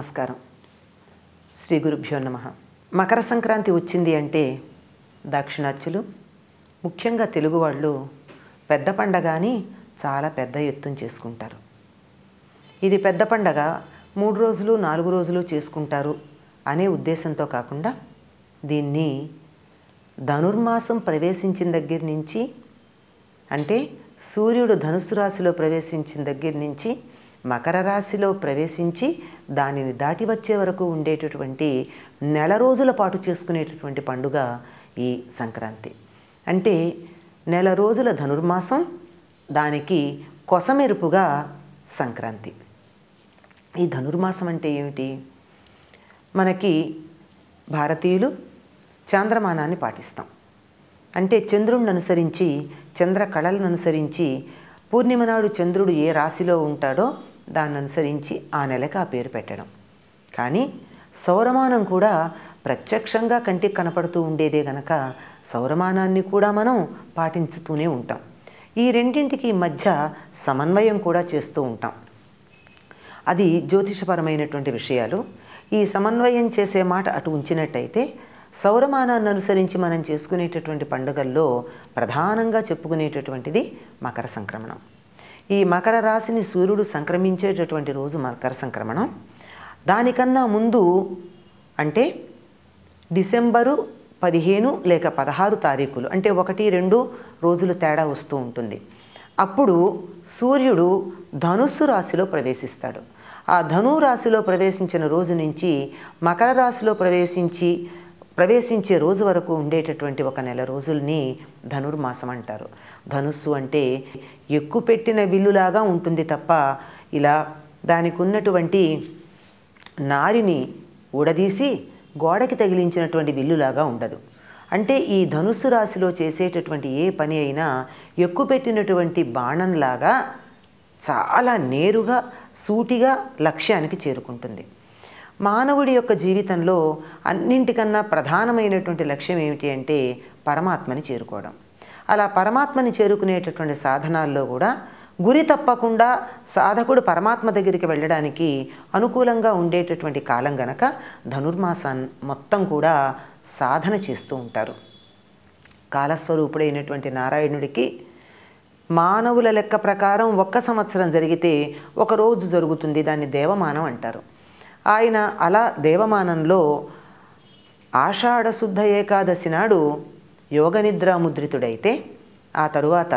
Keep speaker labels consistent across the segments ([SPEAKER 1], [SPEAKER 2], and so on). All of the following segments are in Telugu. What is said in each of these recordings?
[SPEAKER 1] నమస్కారం. శ్రీ గురుభ్యో నమః. మకర సంక్రాంతి వచ్చింది అంటే దాక్షిణాత్యులు, ముఖ్యంగా తెలుగు వాళ్ళు పెద్ద పండగని చాలా పెద్ద ఎత్తున చేసుకుంటారు. ఇది పెద్ద పండగ 3 రోజులు 4 రోజులు చేసుకుంటారు అనే ఉద్దేశంతో కాకుండా దీన్ని ధనుర్మాసం ప్రవేశించిన దగ్గర నుంచి, అంటే సూర్యుడు ధనుస్సు రాశిలో ప్రవేశించిన దగ్గర నుంచి మకర రాశిలో ప్రవేశించి దానిని దాటి వచ్చే వరకు ఉండేటటువంటి నెల రోజుల పాటు చేసుకునేటటువంటి పండుగ ఈ సంక్రాంతి. అంటే నెల రోజుల ధనుర్మాసం, దానికి కొసమెరుపుగా సంక్రాంతి. ఈ ధనుర్మాసం అంటే ఏమిటి? మనకి భారతీయులు చాంద్రమానాన్ని పాటిస్తాం. అంటే చంద్రుడిని అనుసరించి, చంద్ర కళలను అనుసరించి, పూర్ణిమ నాడు చంద్రుడు ఏ రాశిలో ఉంటాడో దాన్ని అనుసరించి ఆ నెలకు ఆ పేరు పెట్టడం. కానీ సౌరమానం కూడా ప్రత్యక్షంగా కంటికి కనపడుతూ ఉండేదే గనక సౌరమానాన్ని కూడా మనం పాటించుతూనే ఉంటాం. ఈ రెండింటికి మధ్య సమన్వయం కూడా చేస్తూ ఉంటాం. అది జ్యోతిషపరమైనటువంటి విషయాలు. ఈ సమన్వయం చేసే మాట అటు ఉంచినట్టయితే సౌరమానాన్ని అనుసరించి మనం చేసుకునేటటువంటి పండుగల్లో ప్రధానంగా చెప్పుకునేటటువంటిది మకర సంక్రమణం. ఈ మకర రాశిని సూర్యుడు సంక్రమించేటటువంటి రోజు మకర సంక్రమణం. దానికన్నా ముందు అంటే డిసెంబరు 15 లేక 16 తారీఖులు, అంటే 1-2 రోజులు తేడా వస్తూ ఉంటుంది. అప్పుడు సూర్యుడు ధనుస్సు రాశిలో ప్రవేశిస్తాడు. ఆ ధను రాశిలో ప్రవేశించిన రోజు నుంచి మకర రాశిలో ప్రవేశించే రోజు వరకు ఉండేటటువంటి ఒక నెల రోజుల్ని ధనుర్మాసం అంటారు. ధనుస్సు అంటే ఎక్కుపెట్టిన విల్లులాగా ఉంటుంది తప్ప ఇలా దానికి ఉన్నటువంటి నారిని ఊడదీసి గోడకి తగిలించినటువంటి విల్లులాగా ఉండదు. అంటే ఈ ధనుస్సు రాశిలో చేసేటటువంటి ఏ పని అయినా ఎక్కుపెట్టినటువంటి బాణంలాగా చాలా నేరుగా సూటిగా లక్ష్యానికి చేరుకుంటుంది. మానవుడి యొక్క జీవితంలో అన్నింటికన్నా ప్రధానమైనటువంటి లక్ష్యం ఏమిటి అంటే పరమాత్మని చేరుకోవడం. అలా పరమాత్మని చేరుకునేటటువంటి సాధనాల్లో కూడా గురి తప్పకుండా సాధకుడు పరమాత్మ దగ్గరికి వెళ్ళడానికి అనుకూలంగా ఉండేటటువంటి కాలం గనక ధనుర్మాసాన్ని మొత్తం కూడా సాధన చేస్తూ ఉంటారు. కాలస్వరూపుడైనటువంటి నారాయణుడికి మానవుల లెక్క ప్రకారం 1 సంవత్సరం జరిగితే 1 రోజు జరుగుతుంది. దాన్ని దేవమానం అంటారు. ఆయన అలా దేవమానంలో ఆషాఢ శుద్ధ ఏకాదశి నాడు యోగనిద్రాముద్రితుడైతే, ఆ తరువాత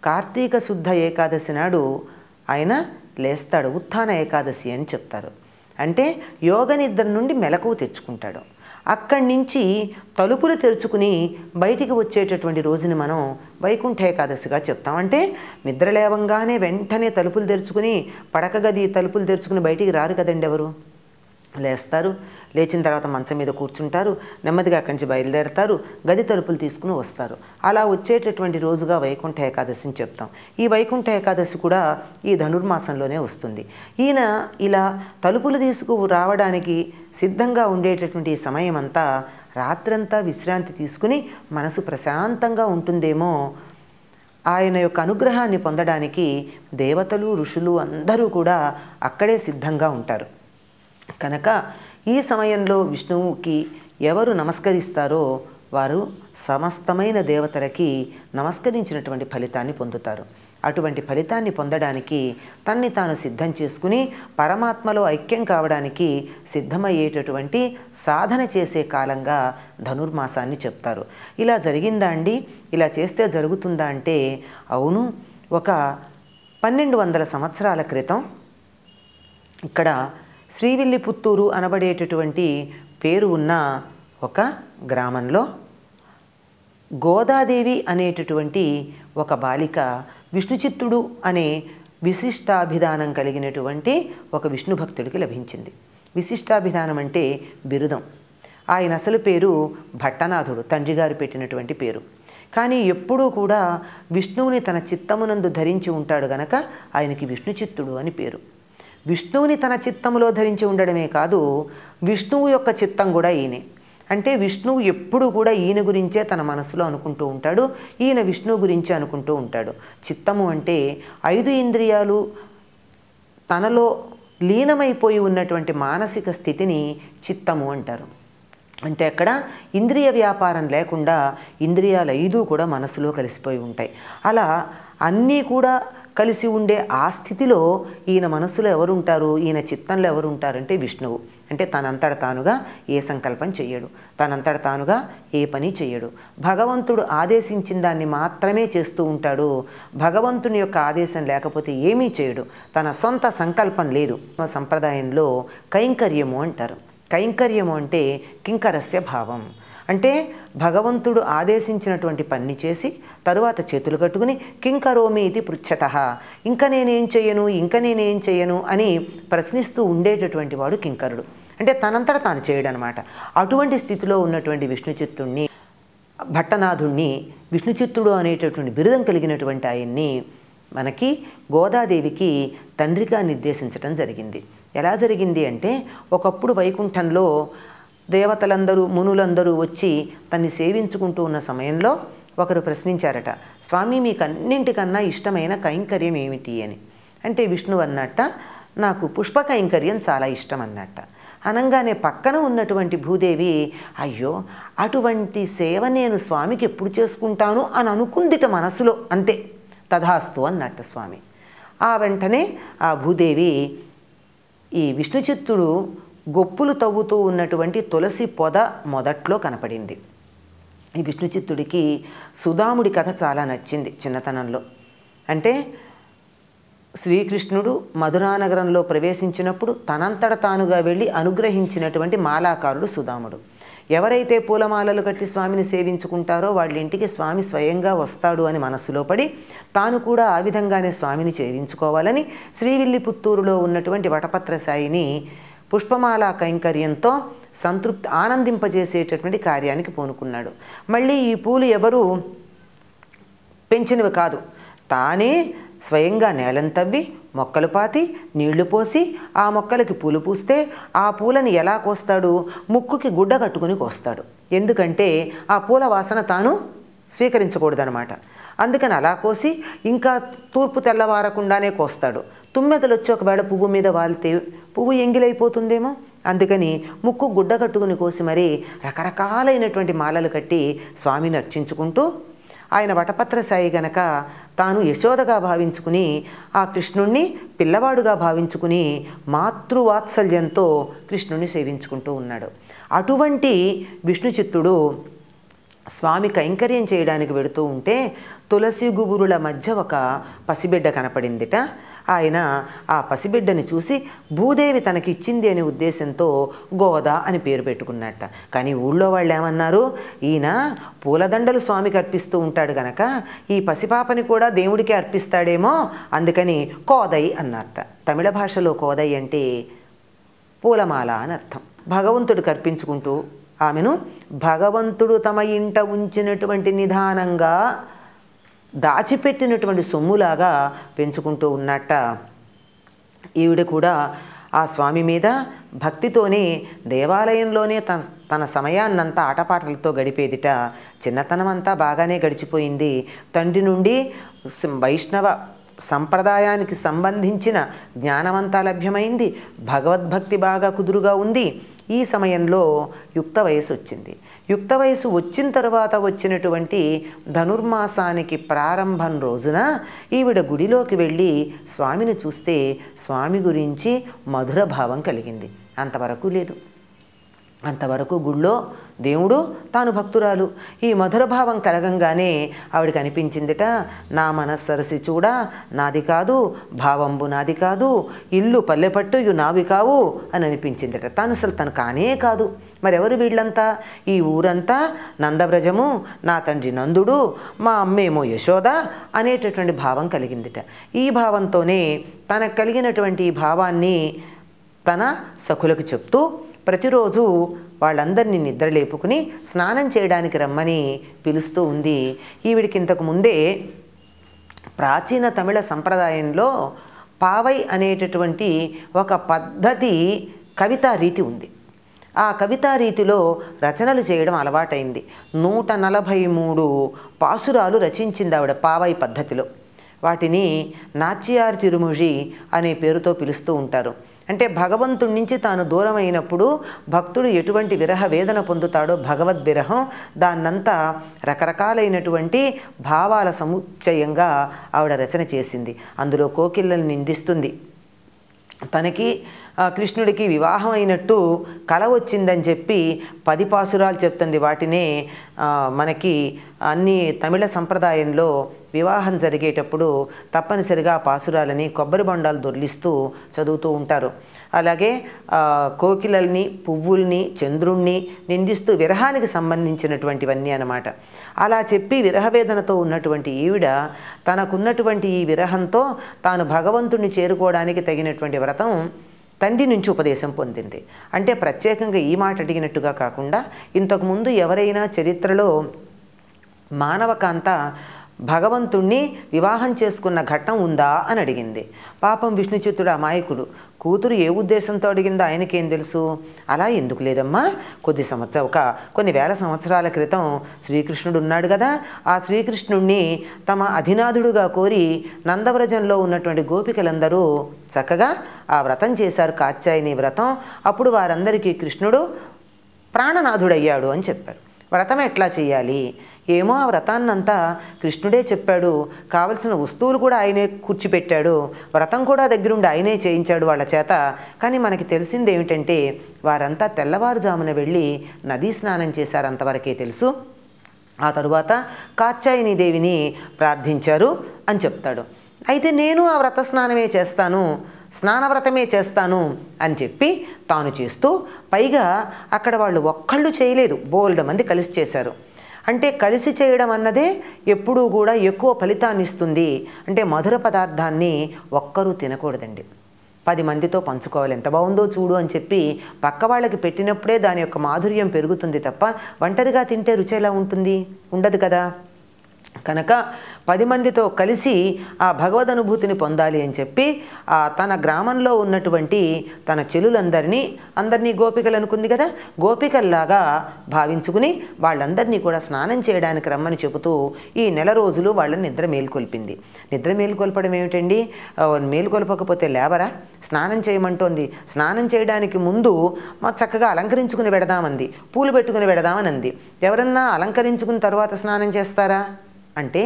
[SPEAKER 1] కార్తీక శుద్ధ ఏకాదశి నాడు ఆయన లేస్తాడు. ఉత్థాన ఏకాదశి అని చెప్తారు. అంటే యోగనిద్ర నుండి మెలకువ తెచ్చుకుంటాడు. అక్కడి నుంచి తలుపులు తెరుచుకుని బయటికి వచ్చేటటువంటి రోజుని మనం వైకుంఠ ఏకాదశిగా చెప్తాం. అంటే నిద్ర లేవంగానే వెంటనే తలుపులు తెరుచుకుని, పడక గది తలుపులు తెరుచుకుని బయటికి రారు కదండి ఎవరు. లేస్తారు, లేచిన తర్వాత మంచం మీద కూర్చుంటారు, నెమ్మదిగా అక్కడి నుంచి బయలుదేరతారు, గది తలుపులు తీసుకుని వస్తారు. అలా వచ్చేటటువంటి రోజుగా వైకుంఠ ఏకాదశిని చెప్తాం. ఈ వైకుంఠ ఏకాదశి కూడా ఈ ధనుర్మాసంలోనే వస్తుంది. ఈయన ఇలా తలుపులు తీసుకు రావడానికి సిద్ధంగా ఉండేటటువంటి సమయం అంతా రాత్రంతా విశ్రాంతి తీసుకుని మనసు ప్రశాంతంగా ఉంటుందేమో. ఆయన యొక్క అనుగ్రహాన్ని పొందడానికి దేవతలు ఋషులు అందరూ కూడా అక్కడే సిద్ధంగా ఉంటారు. కనుక ఈ సమయంలో విష్ణువుకి ఎవరు నమస్కరిస్తారో వారు సమస్తమైన దేవతలకి నమస్కరించినటువంటి ఫలితాన్ని పొందుతారు. అటువంటి ఫలితాన్ని పొందడానికి తన్ని తాను సిద్ధం చేసుకుని పరమాత్మలో ఐక్యం కావడానికి సిద్ధమయ్యేటటువంటి సాధన చేసే కాలంగా ధనుర్మాసాన్ని చెప్తారు. ఇలా జరిగిందా అండి, ఇలా చేస్తే జరుగుతుందా అంటే అవును. ఒక 1200 సంవత్సరాల క్రితం ఇక్కడ శ్రీవిల్లిపుత్తూరు అనబడేటటువంటి పేరు ఉన్న ఒక గ్రామంలో గోదాదేవి అనేటటువంటి ఒక బాలిక విష్ణుచిత్తుడు అనే విశిష్టాభిధానం కలిగినటువంటి ఒక విష్ణు భక్తుడికి లభించింది. విశిష్టాభిధానం అంటే బిరుదం. ఆయన అసలు పేరు భట్టనాథుడు, తండ్రి గారు పెట్టినటువంటి పేరు. కానీ ఎప్పుడూ కూడా విష్ణువుని తన చిత్తమునందు ధరించి ఉంటాడు గనక ఆయనకి విష్ణుచిత్తుడు అని పేరు. విష్ణువుని తన చిత్తములో ధరించి ఉండడమే కాదు, విష్ణువు యొక్క చిత్తం కూడా ఈయనే. అంటే విష్ణువు ఎప్పుడు కూడా ఈయన గురించే తన మనసులో అనుకుంటూ ఉంటాడు, ఈయన విష్ణువు గురించే అనుకుంటూ ఉంటాడు. చిత్తము అంటే 5 ఇంద్రియాలు తనలో లీనమైపోయి ఉన్నటువంటి మానసిక స్థితిని చిత్తము అంటారు. అంటే అక్కడ ఇంద్రియ వ్యాపారం లేకుండా ఇంద్రియాలు 5 కూడా మనసులో కలిసిపోయి ఉంటాయి. అలా అన్నీ కూడా కలిసి ఉండే ఆ స్థితిలో ఈయన మనస్సులో ఎవరుంటారు, ఈయన చిత్తంలో ఎవరుంటారంటే విష్ణువు. అంటే తనంతట తానుగా ఏ సంకల్పం చెయ్యడు, తనంతట తానుగా ఏ పని చెయ్యడు. భగవంతుడు ఆదేశించిన దాన్ని మాత్రమే చేస్తూ ఉంటాడు. భగవంతుని యొక్క ఆదేశం లేకపోతే ఏమీ చేయడు. తన సొంత సంకల్పం లేదు. సంప్రదాయంలో కైంకర్యము అంటారు. కైంకర్యము అంటే కింకరస్య భావం. అంటే భగవంతుడు ఆదేశించినటువంటి పని చేసి తరువాత చేతులు కట్టుకుని కింకరోమి ఇది పృచ్ఛతః, ఇంకా నేనేం చేయను అని ప్రశ్నిస్తూ ఉండేటటువంటి వాడు కింకరుడు. అంటే తనంతట తాను చేయడనమాట. అటువంటి స్థితిలో ఉన్నటువంటి విష్ణుచిత్తుణ్ణి, భట్టనాథుణ్ణి, విష్ణుచిత్తుడు అనేటటువంటి బిరుదం కలిగినటువంటి ఆయన్ని మనకి గోదాదేవికి తండ్రిగా నిర్దేశించటం జరిగింది. ఎలా జరిగింది అంటే, ఒకప్పుడు వైకుంఠంలో దేవతలందరూ మునులందరూ వచ్చి తన్ని సేవించుకుంటూ ఉన్న సమయంలో ఒకరు ప్రశ్నించారట, స్వామి మీకు అన్నింటికన్నా ఇష్టమైన కైంకర్యం ఏమిటి అని. అంటే విష్ణువు అన్నట్ట, నాకు పుష్ప కైంకర్యం చాలా ఇష్టం అన్నట్ట. అనగానే పక్కన ఉన్నటువంటి భూదేవి, అయ్యో అటువంటి సేవ నేను స్వామికి ఎప్పుడు చేసుకుంటాను అని అనుకుందిట మనసులో. అంతే, తథాస్తు అన్నట్ట స్వామి. ఆ వెంటనే ఆ భూదేవి ఈ విష్ణుచిత్తుడు గొప్పులు తవ్వుతూ ఉన్నటువంటి తులసి పొద మొదట్లో కనపడింది. ఈ విష్ణుచిత్తుడికి సుధాముడి కథ చాలా నచ్చింది చిన్నతనంలో. అంటే శ్రీకృష్ణుడు మధురానగరంలో ప్రవేశించినప్పుడు తనంతట తానుగా వెళ్ళి అనుగ్రహించినటువంటి మాలాకారుడు సుధాముడు. ఎవరైతే పూలమాలలు కట్టి స్వామిని సేవించుకుంటారో వాళ్ళ ఇంటికి స్వామి స్వయంగా వస్తాడు అని మనస్సులో పడి తాను కూడా ఆ విధంగానే స్వామిని సేవించుకోవాలని శ్రీవిల్లిపుత్తూరులో ఉన్నటువంటి వటపత్ర సాయిని పుష్పమాల కైంకర్యంతో ఆనందింపజేసేటటువంటి కార్యానికి పూనుకున్నాడు. మళ్ళీ ఈ పూలు ఎవరు పెంచినవి కాదు, తానే స్వయంగా నేలను తవ్వి మొక్కలు పాతి నీళ్లు పోసి ఆ మొక్కలకి పూలు పూస్తే ఆ పూలని ఎలా కోస్తాడు, ముక్కుకి గుడ్డ కట్టుకుని కోస్తాడు. ఎందుకంటే ఆ పూల వాసన తాను స్వీకరించకూడదనమాట. అందుకని అలా కోసి ఇంకా తూర్పు తెల్లవారకుండానే కోస్తాడు. తుమ్మెదలు వచ్చి ఒకవేళ పువ్వు మీద వాలితే పువ్వు ఎంగిలైపోతుందేమో, అందుకని ముక్కు గుడ్డ కట్టుకుని కోసి మరీ రకరకాలైనటువంటి మాలలు కట్టి స్వామిని అర్చించుకుంటూ, ఆయన వటపత్ర సాయి గనక తాను యశోదగా భావించుకుని ఆ కృష్ణుణ్ణి పిల్లవాడుగా భావించుకుని మాతృవాత్సల్యంతో కృష్ణుణ్ణి సేవించుకుంటూ ఉన్నాడు. అటువంటి విష్ణుచిత్తుడు స్వామి కైంకర్యం చేయడానికి వెడుతూ ఉంటే తులసి గుబురుల మధ్య ఒక పసిబిడ్డ కనపడిందిట. ఆయన ఆ పసిబిడ్డని చూసి భూదేవి తనకిచ్చింది అనే ఉద్దేశంతో గోదా అని పేరు పెట్టుకున్నట్ట. కానీ ఊళ్ళో వాళ్ళు ఏమన్నారు, ఈయన పూలదండలు స్వామికి అర్పిస్తూ ఉంటాడు గనక ఈ పసిపాపని కూడా దేవుడికి అర్పిస్తాడేమో, అందుకని కోదై అన్నట్ట. తమిళ భాషలో కోదై అంటే పూలమాల అని అర్థం. భగవంతుడికి అర్పించుకుంటూ ఆమెను భగవంతుడు తమ ఇంట ఉంచినటువంటి నిదానంగా దాచిపెట్టినటువంటి సొమ్ములాగా పెంచుకుంటూ ఉన్నట్ట. ఈవిడ కూడా ఆ స్వామి మీద భక్తితోనే దేవాలయంలోనే తన సమయాన్నంతా ఆటపాటలతో గడిపేదిట. చిన్నతనం అంతా బాగానే గడిచిపోయింది. తండ్రి నుండి వైష్ణవ సంప్రదాయానికి సంబంధించిన జ్ఞానమంతా లభ్యమైంది. భగవద్భక్తి బాగా కుదురుగా ఉంది. ఈ సమయంలో యుక్త వయసు వచ్చింది. యుక్త వయసు వచ్చిన తర్వాత వచ్చినటువంటి ధనుర్మాసానికి ప్రారంభం రోజున ఈవిడ గుడిలోకి వెళ్ళి స్వామిని చూస్తే స్వామి గురించి మధుర భావం కలిగింది. అంతవరకు లేదు. అంతవరకు గుళ్ళో దేవుడు, తాను భక్తురాలు. ఈ మధుర భావం కలగంగానే ఆవిడకి అనిపించిందిట, నా మనస్సరసి చూడా నాది కాదు, భావంబు నాది కాదు, ఇల్లు పల్లెపట్టు ఇవి నావి కావు అని అనిపించిందిట. తాను అసలు తను కానే కాదు. మరెవరు వీళ్ళంతా? ఈ ఊరంతా నందవ్రజము, నా తండ్రి నందుడు, మా అమ్మేమో యశోద అనేటటువంటి భావం కలిగిందిట. ఈ భావంతోనే తనకు కలిగినటువంటి ఈ భావాన్ని తన సఖులకు చెప్తూ ప్రతిరోజు వాళ్ళందరినీ నిద్రలేపుకుని స్నానం చేయడానికి రమ్మని పిలుస్తూ ఉంది. ఈవిడికి ఇంతకు ముందే ప్రాచీన తమిళ సంప్రదాయంలో పావై అనేటటువంటి ఒక పద్ధతి కవితా రీతి ఉంది. ఆ కవితా రీతిలో రచనలు చేయడం అలవాటైంది. 143 పాసురాలు రచించింది ఆవిడ పావై పద్ధతిలో. వాటిని నాచ్యార్ తిరుముజి అనే పేరుతో పిలుస్తూ ఉంటారు. అంటే భగవంతుడి నుంచి తాను దూరమైనప్పుడు భక్తుడు ఎటువంటి విరహ వేదన పొందుతాడో భగవద్విరహం, దాన్నంతా రకరకాలైనటువంటి భావాల సముచ్చయంగా ఆవిడ రచన చేసింది. అందులో కోకిళ్ళని నిందిస్తుంది. తనకి కృష్ణుడికి వివాహం అయినట్టు కల వచ్చిందని చెప్పి 10 పాసురాలు చెప్తుంది. వాటినే మనకి అన్ని తమిళ సంప్రదాయంలో వివాహం జరిగేటప్పుడు తప్పనిసరిగా ఆ పాసురాలని కొబ్బరి బొండాలు దొర్లిస్తూ చదువుతూ ఉంటారు. అలాగే కోకిలల్ని, పువ్వుల్ని, చంద్రుణ్ణి నిందిస్తూ విరహానికి సంబంధించినటువంటివన్నీ అన్నమాట. అలా చెప్పి విరహవేదనతో ఉన్నటువంటి ఈవిడ తనకున్నటువంటి ఈ విరహంతో తాను భగవంతుణ్ణి చేరుకోవడానికి తగినటువంటి వ్రతం తండ్రి నుంచి ఉపదేశం పొందింది. అంటే ప్రత్యేకంగా ఈ మాట అడిగినట్టుగా కాకుండా ఇంతకుముందు ఎవరైనా చరిత్రలో మానవకాంత భగవంతుణ్ణి వివాహం చేసుకున్న ఘట్టం ఉందా అని అడిగింది. పాపం విష్ణుచిత్తుడు అమాయకుడు, కూతురు ఏ ఉద్దేశంతో అడిగిందో ఆయనకేం తెలుసు. అలా ఎందుకు లేదమ్మా, కొన్ని వేల సంవత్సరాల క్రితం శ్రీకృష్ణుడు ఉన్నాడు కదా, ఆ శ్రీకృష్ణుణ్ణి తమ అధినాథుడుగా కోరి నందవ్రజంలో ఉన్నటువంటి గోపికలందరూ చక్కగా ఆ వ్రతం చేశారు, కాత్యాయని వ్రతం. అప్పుడు వారందరికీ కృష్ణుడు ప్రాణనాథుడయ్యాడు అని చెప్పారు. వ్రతం ఎట్లా చేయాలి ఏమో, ఆ వ్రతాన్నంతా కృష్ణుడే చెప్పాడు, కావలసిన వస్తువులు కూడా ఆయనే కూర్చిపెట్టాడు, వ్రతం కూడా దగ్గరుండి ఆయనే చేయించాడు వాళ్ళ చేత. కానీ మనకి తెలిసింది ఏమిటంటే వారంతా తెల్లవారుజామున వెళ్ళి నదీ స్నానం చేశారు, అంతవరకే తెలుసు. ఆ తరువాత కాత్యాయని దేవిని ప్రార్థించారు అని చెప్తాడు. అయితే నేను ఆ వ్రత స్నానమే చేస్తాను, స్నానవ్రతమే చేస్తాను అని చెప్పి తాను చేస్తూ, పైగా అక్కడ వాళ్ళు ఒక్కళ్ళు చేయలేదు, బోల్డ్ మంది కలిసి చేశారు. అంటే కలిసి చేయడం అన్నదే ఎప్పుడూ కూడా ఎక్కువ ఫలితాన్ని ఇస్తుంది. అంటే మధుర పదార్థాన్ని ఒక్కరూ తినకూడదండి, 10 మందితో పంచుకోవాలి. ఎంత బాగుందో చూడు అని చెప్పి పక్క వాళ్ళకి పెట్టినప్పుడే దాని యొక్క మాధుర్యం పెరుగుతుంది తప్ప ఒంటరిగా తింటే రుచి ఎలా ఉంటుంది, ఉండదు కదా. కనుక 10 మందితో కలిసి ఆ భగవద్ అనుభూతిని పొందాలి అని చెప్పి తన గ్రామంలో ఉన్నటువంటి తన అందరినీ గోపికలు అనుకుంది కదా, గోపికల్లాగా భావించుకుని వాళ్ళందరినీ కూడా స్నానం చేయడానికి రమ్మని చెబుతూ ఈ నెల రోజులు వాళ్ళని నిద్ర మేల్కొల్పింది. నిద్ర మేల్కొల్పడం ఏమిటండి, మేల్కొల్పకపోతే లేవరా, స్నానం చేయమంటోంది. స్నానం చేయడానికి ముందు చక్కగా అలంకరించుకుని పెడదామంది, పూలు పెట్టుకుని పెడదామని అంది. ఎవరన్నా అలంకరించుకున్న తర్వాత స్నానం చేస్తారా అంటే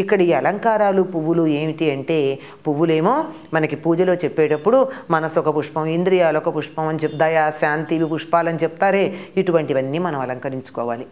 [SPEAKER 1] ఇక్కడ ఈ అలంకారాలు పువ్వులు ఏమిటి అంటే, పువ్వులేమో మనకి పూజలో చెప్పేటప్పుడు మనసు ఒక పుష్పం, ఇంద్రియాలు ఒక పుష్పం అని దయ, శాంతి ఇవి పుష్పాలని చెప్తారే, ఇటువంటివన్నీ మనం అలంకరించుకోవాలి.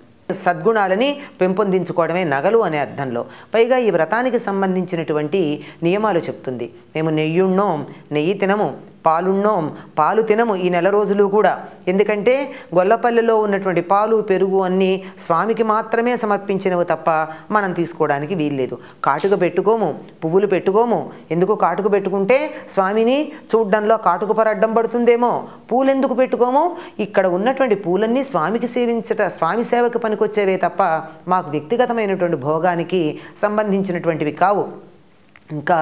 [SPEAKER 1] సద్గుణాలని పెంపొందించుకోవడమే నగలు అనే అర్థంలో. పైగా ఈ వ్రతానికి సంబంధించినటువంటి నియమాలు చెప్తుంది. మేము నెయ్యున్నోం, నెయ్యి తినము, పాలున్నోం, పాలు తినము ఈ నెల రోజులు కూడా. ఎందుకంటే గొల్లపల్లెలో ఉన్నటువంటి పాలు, పెరుగు అన్నీ స్వామికి మాత్రమే సమర్పించినవి తప్ప మనం తీసుకోవడానికి వీల్లేదు. కాటుక పెట్టుకోము, పువ్వులు పెట్టుకోము. ఎందుకు కాటుక పెట్టుకుంటే స్వామిని చూడ్డంలో కాటుక పరడ్డం పడుతుందేమో. పూలు ఎందుకు పెట్టుకోము, ఇక్కడ ఉన్నటువంటి పూలన్నీ స్వామికి స్వామి సేవకు పనికొచ్చేవే తప్ప మాకు వ్యక్తిగతమైనటువంటి భోగానికి సంబంధించినటువంటివి కావు. ఇంకా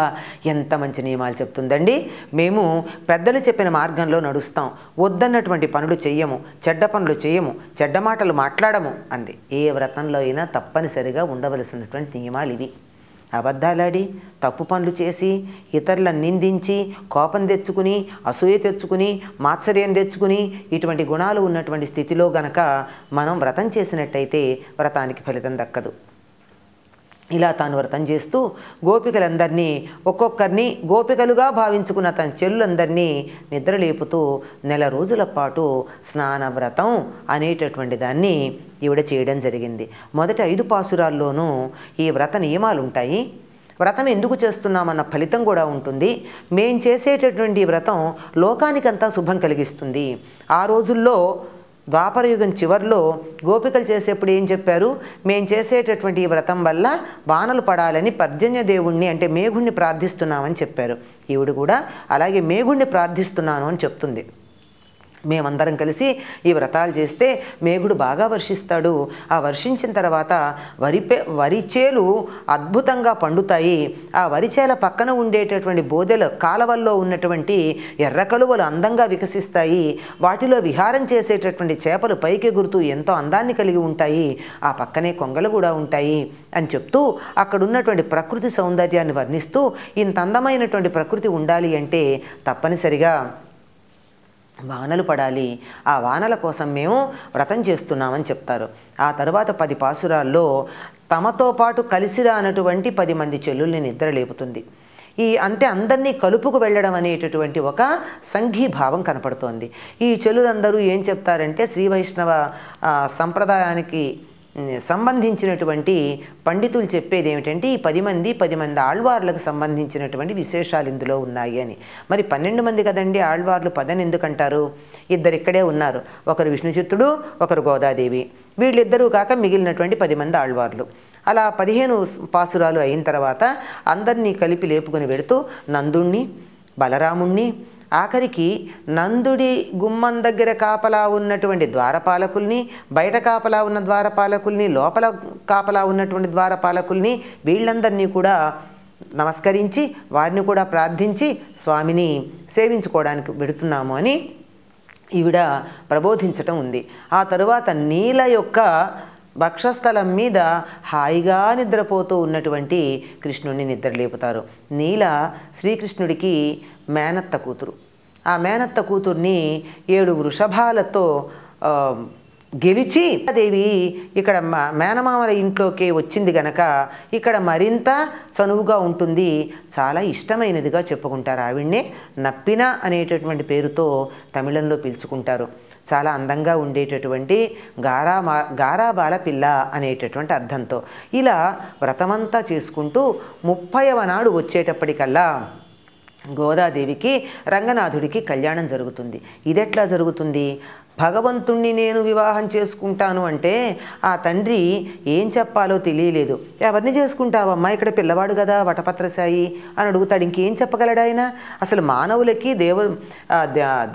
[SPEAKER 1] ఎంత మంచి నియమాలు చెప్తుందండి. మేము పెద్దలు చెప్పిన మార్గంలో నడుస్తాం, వద్దన్నటువంటి పనులు చెయ్యము, చెడ్డ పనులు చేయము, చెడ్డ మాటలు మాట్లాడము అంది. ఏ వ్రతంలో అయినా తప్పనిసరిగా ఉండవలసినటువంటి నియమాలు ఇవి. అబద్ధాలాడి, తప్పు పనులు చేసి, ఇతరులను నిందించి, కోపం తెచ్చుకుని, అసూయ తెచ్చుకుని, మాత్సర్యం తెచ్చుకుని, ఇటువంటి గుణాలు ఉన్నటువంటి స్థితిలో గనక మనం వ్రతం చేసినట్టయితే వ్రతానికి ఫలితం దక్కదు. ఇలా తాను వ్రతం చేస్తూ గోపికలందరినీ ఒక్కొక్కరిని గోపికలుగా భావించుకున్న తన చెల్లులందరినీ నిద్రలేపుతూ నెల రోజుల పాటు స్నానవ్రతం అనేటటువంటి దాన్ని ఈవిడ చేయడం జరిగింది. మొదటి 5 పాసురాల్లోనూ ఈ వ్రత నియమాలు ఉంటాయి. వ్రతం ఎందుకు చేస్తున్నామన్న ఫలితం కూడా ఉంటుంది. మేం చేసేటటువంటి వ్రతం లోకానికంతా శుభం కలిగిస్తుంది. ఆ రోజుల్లో ద్వాపరయుగం చివరిలో గోపికలు చేసేప్పుడు ఏం చెప్పారు, మేము చేసేటటువంటి ఈ వ్రతం వల్ల వానలు పడాలని పర్జన్యదేవుణ్ణి అంటే మేఘుణ్ణి ప్రార్థిస్తున్నామని చెప్పారు. ఈవిడ కూడా అలాగే మేఘుణ్ణి ప్రార్థిస్తున్నాను అని చెప్తుంది. మేమందరం కలిసి ఈ వ్రతాలు చేస్తే మేఘుడు బాగా వర్షిస్తాడు, ఆ వర్షించిన తర్వాత వరిచేలు అద్భుతంగా పండుతాయి, ఆ వరిచేల పక్కన ఉండేటటువంటి బోదెల కాలవల్లో ఉన్నటువంటి ఎర్ర కలువలు అందంగా వికసిస్తాయి, వాటిలో విహారం చేసేటటువంటి చేపలు పైకి ఎగురుతూ ఎంతో అందాన్ని కలిగి ఉంటాయి, ఆ పక్కనే కొంగలు కూడా ఉంటాయి అని చెప్తూ అక్కడ ఉన్నటువంటి ప్రకృతి సౌందర్యాన్ని వర్ణిస్తూ ఇంత అందమైనటువంటి ప్రకృతి ఉండాలి అంటే తప్పనిసరిగా వానలు పడాలి, ఆ వానల కోసం మేము వ్రతం చేస్తున్నామని చెప్తారు. ఆ తర్వాత 10 పాసురాల్లో తమతో పాటు కలిసి రానటువంటి 10 మంది చెల్లుల్ని నిద్ర లేపుతుంది. అంతే అందరినీ కలుపుకు వెళ్ళడం అనేటటువంటి ఒక సంఘీభావం కనపడుతోంది. ఈ చెల్లులందరూ ఏం చెప్తారంటే శ్రీ వైష్ణవ సంప్రదాయానికి సంబంధించినటువంటి పండితులు చెప్పేది ఏమిటంటే ఈ 10 మంది ఆళ్వార్లకు సంబంధించినటువంటి విశేషాలు ఇందులో ఉన్నాయి అని. మరి 12 మంది కదండి ఆళ్వార్లు, 10 ఎందుకంటారు? ఇద్దరు ఇక్కడే ఉన్నారు, ఒకరు విష్ణుచిత్తుడు, ఒకరు గోదాదేవి. వీళ్ళిద్దరూ కాక మిగిలినటువంటి 10 మంది ఆళ్వార్లు. అలా 15 పాసురాలు అయిన తర్వాత అందరినీ కలిపి లేపుకొని వెడుతూ నందుణ్ణి, బలరాముణ్ణి, ఆఖరికి నందుడి గుమ్మం దగ్గర కాపలా ఉన్నటువంటి ద్వారపాలకుల్ని, బయట కాపలా ఉన్న ద్వారపాలకుల్ని, లోపల కాపలా ఉన్నటువంటి ద్వారపాలకుల్ని, వీళ్ళందరినీ కూడా నమస్కరించి వారిని కూడా ప్రార్థించి స్వామిని సేవించుకోవడానికి వెడుతున్నాము అని ఈవిడ ప్రబోధించటం ఉంది. ఆ తరువాత నీల యొక్క వక్షస్థలం మీద హాయిగా నిద్రపోతూ ఉన్నటువంటి కృష్ణుడిని నిద్రలేపుతారు. నీల శ్రీకృష్ణుడికి మేనత్త కూతురు. ఆ మేనత్త కూతుర్ని 7 వృషభాలతో గెలిచి దేవి ఇక్కడ మేనమామల ఇంట్లోకి వచ్చింది గనక ఇక్కడ మరింత చనువుగా ఉంటుంది, చాలా ఇష్టమైనదిగా చెప్పుకుంటారు. ఆవిడ్నే నప్పిన అనేటటువంటి పేరుతో తమిళంలో పిలుచుకుంటారు. చాలా అందంగా ఉండేటటువంటి గారాబాల పిల్ల అనేటటువంటి అర్థంతో ఇలా వ్రతమంతా చేసుకుంటూ 30వ నాడు వచ్చేటప్పటికల్లా గోదాదేవికి రంగనాథుడికి కళ్యాణం జరుగుతుంది. ఇదెట్లా జరుగుతుంది? భగవంతుణ్ణి నేను వివాహం చేసుకుంటాను అంటే ఆ తండ్రి ఏం చెప్పాలో తెలియలేదు. ఎవరిని చేసుకుంటావమ్మా, ఇక్కడ పిల్లవాడు కదా వటపత్రసాయి అని అడుగుతాడు. ఇంకేం చెప్పగలడు ఆయన? అసలు మానవులకి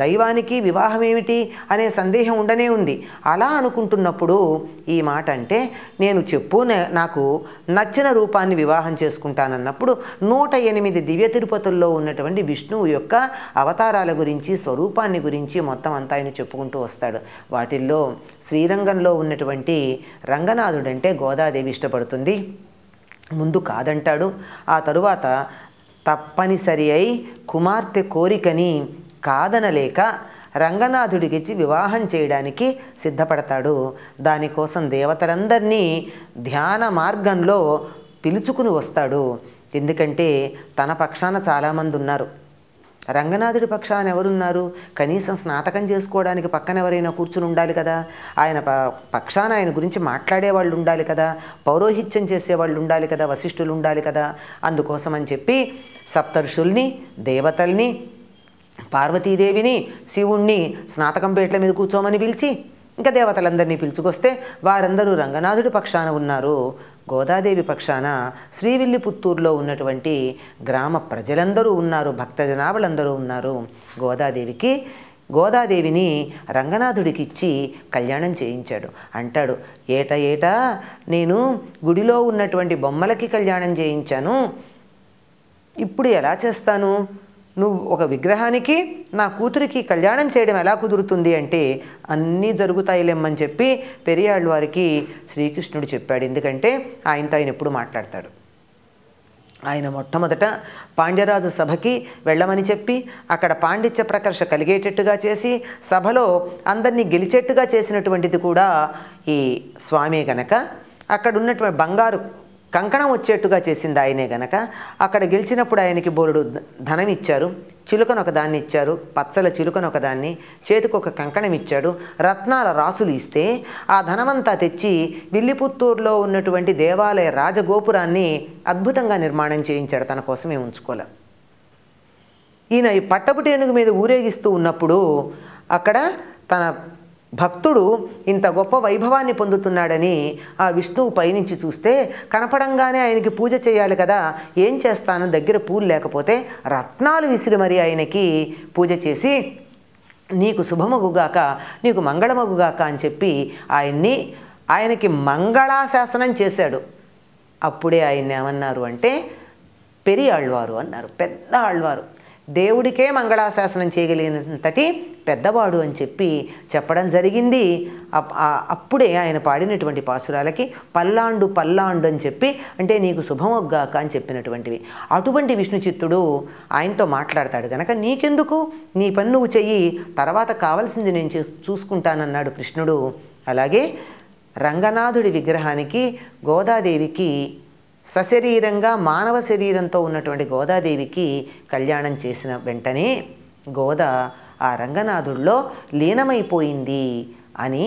[SPEAKER 1] దైవానికి వివాహం ఏమిటి అనే సందేహం ఉండనే ఉంది. అలా అనుకుంటున్నప్పుడు ఈ మాట అంటే నేను నాకు నచ్చిన రూపాన్ని వివాహం చేసుకుంటానన్నప్పుడు 108 దివ్య తిరుపతుల్లో ఉన్నటువంటి విష్ణువు యొక్క అవతారాల గురించి, స్వరూపాన్ని గురించి మొత్తం అంతా ఆయన చెప్పుకుంటూ వస్తాడు. వాటిల్లో శ్రీరంగంలో ఉన్నటువంటి రంగనాథుడంటే గోదాదేవి ఇష్టపడుతుంది. ముందు కాదంటాడు. ఆ తరువాత తప్పనిసరి అయి కుమార్తె కోరికని కాదనలేక రంగనాథుడికిచ్చి వివాహం చేయడానికి సిద్ధపడతాడు. దానికోసం దేవతలందరినీ ధ్యాన మార్గంలో పిలుచుకుని వస్తాడు. ఎందుకంటే తన పక్షాన చాలామంది ఉన్నారు. రంగనాథుడి పక్షాన ఎవరున్నారు? కనీసం స్నాతకం చేసుకోవడానికి పక్కన ఎవరైనా కూర్చుని ఉండాలి కదా. ఆయన పక్షాన ఆయన గురించి మాట్లాడేవాళ్ళు ఉండాలి కదా, పౌరోహిత్యం చేసేవాళ్ళు ఉండాలి కదా, వశిష్ఠులు ఉండాలి కదా. అందుకోసం అని చెప్పి సప్తర్షుల్ని, దేవతల్ని, పార్వతీదేవిని, శివుణ్ణి స్నాతకం పేట్ల మీద కూర్చోమని పిలిచి ఇంకా దేవతలందరినీ పిలుచుకొస్తే వారందరూ రంగనాథుడి పక్షాన ఉన్నారు. గోదాదేవి పక్షాన శ్రీవిల్లిపుత్తూరులో ఉన్నటువంటి గ్రామ ప్రజలందరూ ఉన్నారు, భక్తజనాభులందరూ ఉన్నారు. గోదాదేవిని రంగనాథుడికి ఇచ్చి కళ్యాణం చేయించాడు. అంటాడు, ఏటా నేను గుడిలో ఉన్నటువంటి బొమ్మలకి కళ్యాణం చేయించాను, ఇప్పుడు ఎలా చేస్తాను? నువ్వు ఒక విగ్రహానికి నా కూతురికి కళ్యాణం చేయడం ఎలా కుదురుతుంది అంటే అన్నీ జరుగుతాయిలేమ్మని చెప్పి పెరియాళ్ళవారికి శ్రీకృష్ణుడు చెప్పాడు. ఎందుకంటే ఆయనతో ఆయన ఎప్పుడు మాట్లాడతాడు. ఆయన మొట్టమొదట పాండ్యరాజు సభకి వెళ్ళమని చెప్పి అక్కడ పాండిత్య ప్రకర్ష కలిగేటట్టుగా చేసి సభలో అందరినీ గెలిచేట్టుగా చేసినటువంటిది కూడా ఈ స్వామి గనక అక్కడ ఉన్నటువంటి బంగారు కంకణం వచ్చేట్టుగా చేసింది ఆయనే గనక అక్కడ గెలిచినప్పుడు ఆయనకి బోరుడు ధనం ఇచ్చారు. చిలుకను ఒకదాన్ని ఇచ్చారు, పచ్చల చిలుకను ఒకదాన్ని, చేతికి ఒక కంకణం ఇచ్చాడు, రత్నాల రాసులు ఇస్తే ఆ ధనమంతా తెచ్చి విల్లిపుత్తూరులో ఉన్నటువంటి దేవాలయ రాజగోపురాన్ని అద్భుతంగా నిర్మాణం చేయించాడు. తన కోసమే ఉంచుకోలే. ఈయన ఈ పట్టపుటేనుగు మీద ఊరేగిస్తూ ఉన్నప్పుడు అక్కడ తన భక్తుడు ఇంత గొప్ప వైభవాన్ని పొందుతున్నాడని ఆ విష్ణువు పైనుంచి చూస్తే కనపడంగానే ఆయనకి పూజ చేయాలి కదా. ఏం చేస్తాను, దగ్గర పూలు లేకపోతే రత్నాలు విసిరి మరి ఆయనకి పూజ చేసి నీకు శుభమగుగాక, నీకు మంగళమగుగాక అని చెప్పి ఆయనకి మంగళాశాసనం చేశాడు. అప్పుడే ఆయన్ని ఏమన్నారు అంటే పెరియాళ్వారు అన్నారు. పెద్ద ఆళ్వారు. దేవుడికే మంగళాశాసనం చేయగలిగినంతటి పెద్దవాడు అని చెప్పడం జరిగింది. అప్పుడే ఆయన పాడినటువంటి పాసురాలకి పల్లాండు పల్లాండు అని చెప్పి, అంటే నీకు శుభమొగ్గాక అని చెప్పినటువంటివి. అటువంటి విష్ణు చిత్తుడు ఆయనతో మాట్లాడతాడు గనక నీకెందుకు, నీ పని నువ్వు చెయ్యి, తర్వాత కావాల్సింది నేను చూసుకుంటానన్నాడు కృష్ణుడు. అలాగే రంగనాథుడి విగ్రహానికి గోదాదేవికి సశరీరంగా మానవ శరీరంతో ఉన్నటువంటి గోదాదేవికి కళ్యాణం చేసిన వెంటనే గోద ఆ రంగనాథుడిలో లీనమైపోయింది అని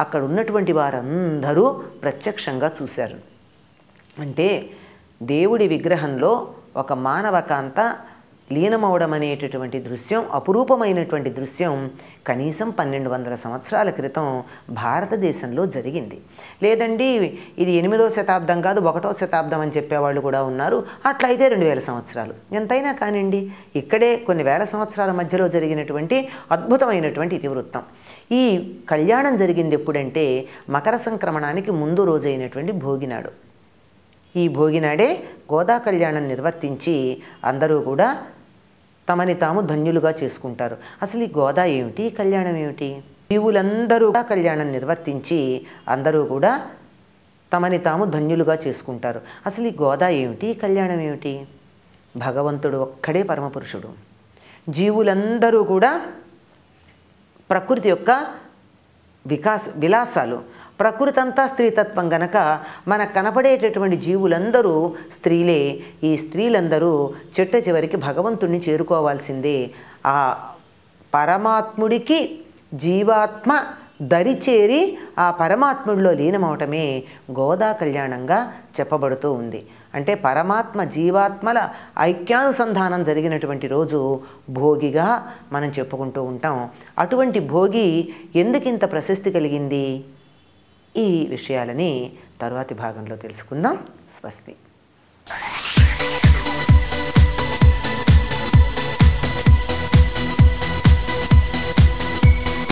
[SPEAKER 1] అక్కడ ఉన్నటువంటి వారందరూ ప్రత్యక్షంగా చూశారు. అంటే దేవుడి విగ్రహంలో ఒక మానవ కాంత లీనమవడం అనేటటువంటి దృశ్యం, అపురూపమైనటువంటి దృశ్యం కనీసం 1200 సంవత్సరాల క్రితం భారతదేశంలో జరిగింది. లేదండి ఇది 8వ శతాబ్దం కాదు 1వ శతాబ్దం అని చెప్పేవాళ్ళు కూడా ఉన్నారు. అట్లయితే 2000 సంవత్సరాలు ఎంతైనా కానివ్వండి, ఇక్కడే కొన్ని వేల సంవత్సరాల మధ్యలో జరిగినటువంటి అద్భుతమైనటువంటి ఇతివృత్తం. ఈ కళ్యాణం జరిగింది ఎప్పుడంటే మకర సంక్రమణానికి ముందు రోజైనటువంటి భోగినాడు. ఈ భోగినాడే గోదా కళ్యాణం నిర్వర్తించి అందరూ కూడా తమని తాము ధన్యులుగా చేసుకుంటారు. అసలు ఈ గోదా ఏమిటి, కళ్యాణం ఏమిటి? జీవులందరూ కళ్యాణం నిర్వర్తించి అందరూ కూడా తమని తాము ధన్యులుగా చేసుకుంటారు. అసలు ఈ గోదా ఏమిటి, కళ్యాణం ఏమిటి? భగవంతుడు ఒక్కడే పరమపురుషుడు. జీవులందరూ కూడా ప్రకృతి యొక్క విలాసాలు. ప్రకృతి అంతా స్త్రీతత్వం గనక మనకు కనపడేటటువంటి జీవులందరూ స్త్రీలే. ఈ స్త్రీలందరూ చిట్ట చివరికి భగవంతుణ్ణి చేరుకోవాల్సిందే. ఆ పరమాత్ముడికి జీవాత్మ దరిచేరి ఆ పరమాత్ముడిలో లీనమవటమే గోదా కళ్యాణంగా చెప్పబడుతూ ఉంది. అంటే పరమాత్మ జీవాత్మల ఐక్యానుసంధానం జరిగినటువంటి రోజు భోగిగా మనం చెప్పుకుంటూ ఉంటాం. అటువంటి భోగి ఎందుకింత ప్రశస్తి కలిగింది? ఈ విషయాలని తరువాతి భాగంలో తెలుసుకుందాం. స్వస్తి.